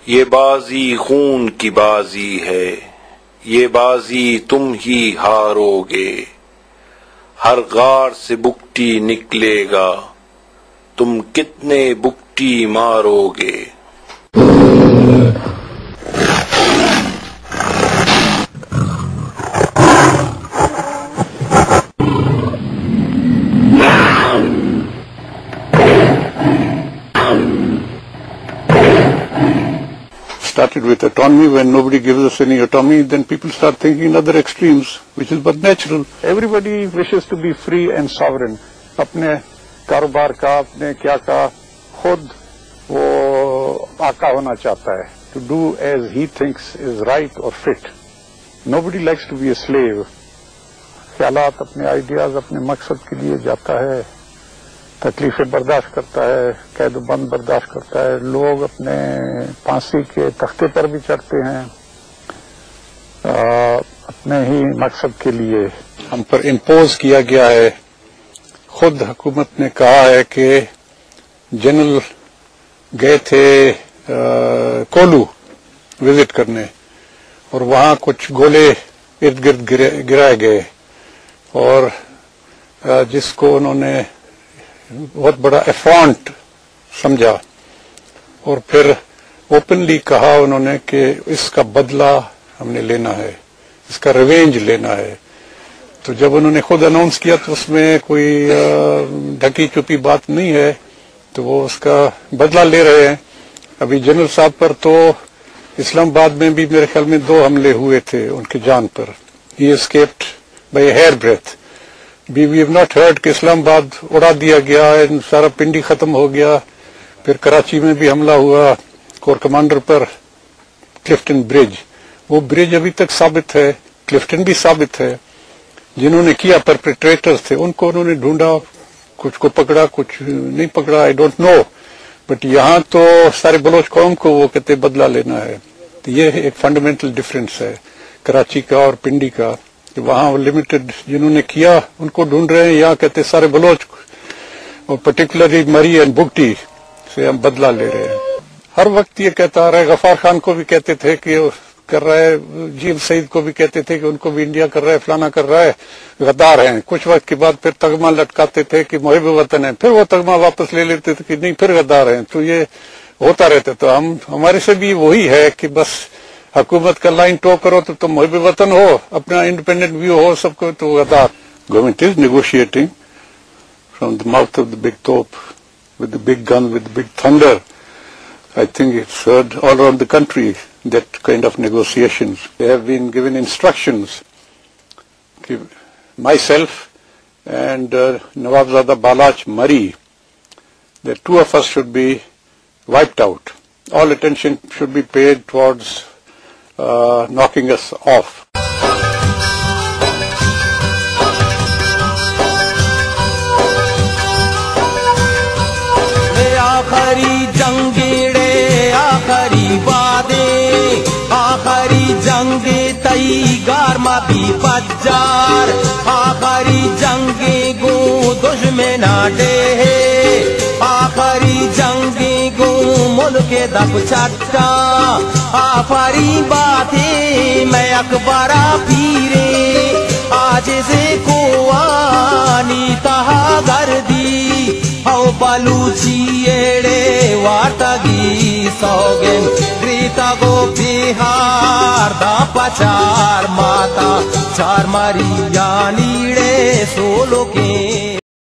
یہ بازی خون کی بازی ہے، یہ بازی تم ہی ہارو گے، ہر غار سے بکٹی نکلے گا، تم کتنے بکٹی مارو گے۔ Started with autonomy. When nobody gives us any autonomy, then people start thinking in other extremes, which is but natural. Everybody wishes to be free and sovereign. اپنے کاروبار کا، اپنے کیا کا خود وہ آقا ہونا چاہتا ہے. To do as he thinks is right or fit. Nobody likes to be a slave. خیالات، اپنے آئیڈیاز، اپنے مقصد کے لیے جاتا ہے، تکلیفیں برداشت کرتا ہے، قید و بند برداشت کرتا ہے. لوگ اپنے پھانسی کے تختے پر بھی چڑھتے ہیں اپنے ہی مقصد کے لیے. ہم پر امپوز کیا گیا ہے. خود حکومت نے کہا ہے کہ جنرل گئے تھے کولو وزٹ کرنے اور وہاں کچھ گولے ارد گرد گرائے گئے اور جس کو انہوں نے بہت بڑا افرونٹ سمجھا اور پھر اوپنلی کہا انہوں نے کہ اس کا بدلہ ہم نے لینا ہے، اس کا ریونج لینا ہے. تو جب انہوں نے خود اناؤنس کیا تو اس میں کوئی ڈھکی چھپی بات نہیں ہے، تو وہ اس کا بدلہ لے رہے ہیں. ابھی جنرل صاحب پر تو اسلام آباد میں بھی میرے خیال میں 2 حملے ہوئے تھے ان کی جان پر. He escaped by hair breath. We have not heard کہ اسلام آباد اڑا دیا گیا، سارا پنڈی ختم ہو گیا. پھر کراچی میں بھی حملہ ہوا کور کمانڈر پر، کلفٹن برج. وہ برج ابھی تک ثابت ہے، کلفٹن بھی ثابت ہے. جنہوں نے کیا پرپیٹریٹرز تھے، ان کو انہوں نے ڈھونڈا، کچھ کو پکڑا کچھ نہیں پکڑا، آئی ڈونٹ نو. بٹ یہاں تو سارے بلوچ قوم کو وہ کہتے بدلہ لینا ہے. تو یہ ایک فنڈامنٹل ڈفرینس ہے کراچی کا اور پنڈی کا. وہاں لمیٹڈ جنہوں نے کیا ان کو ڈھونڈ رہے ہیں، یہاں کہتے سارے بلوچ اور پرٹیکولرلی مری اینڈ بگٹی سے ہم بدلہ لے رہے ہیں. ہر وقت یہ کہتا آ رہا ہے. غفار خان کو بھی کہتے تھے کہ کر رہا ہے، جیم سعید کو بھی کہتے تھے کہ ان کو بھی انڈیا کر رہا ہے، فلانا کر رہا ہے، غدار ہیں. کچھ وقت کے بعد پھر تگمہ لٹکاتے تھے کہ محب وطن ہے، پھر وہ تگمہ واپس لے لیتے تھے کہ نہیں پھر غدار ہیں. تو یہ ہوتا رہتا. تو ہمارے سے بھی وہی ہے کہ بس حکومت کا لائن ٹو کرو تو تم محب وطن ہو، اپنا انڈیپینڈنٹ ویو ہو سب کو تو غدار. Government is negotiating from the mouth of the big توپ with the big gun, with the big thunder. I think it's heard all around the country, that kind of negotiations. They have been given instructions. Myself and Nawabzada Balach Mari, the 2 of us should be wiped out. All attention should be paid towards knocking us off. آخری جنگیڑے آخری وعدے، آخری جنگ تیگار ما بھی پجار، آخری جنگ گو دشمنا day, آخری جنگ گو ملک دب چٹا، آخری باتیں میں اکبرا پیرے، آج سے کو آنی تہا گردی او بلوچی ایڑے وارتگی سوگن ریتا گو بہار دا پچار ماتا چار ماری یانیڑے سولو کے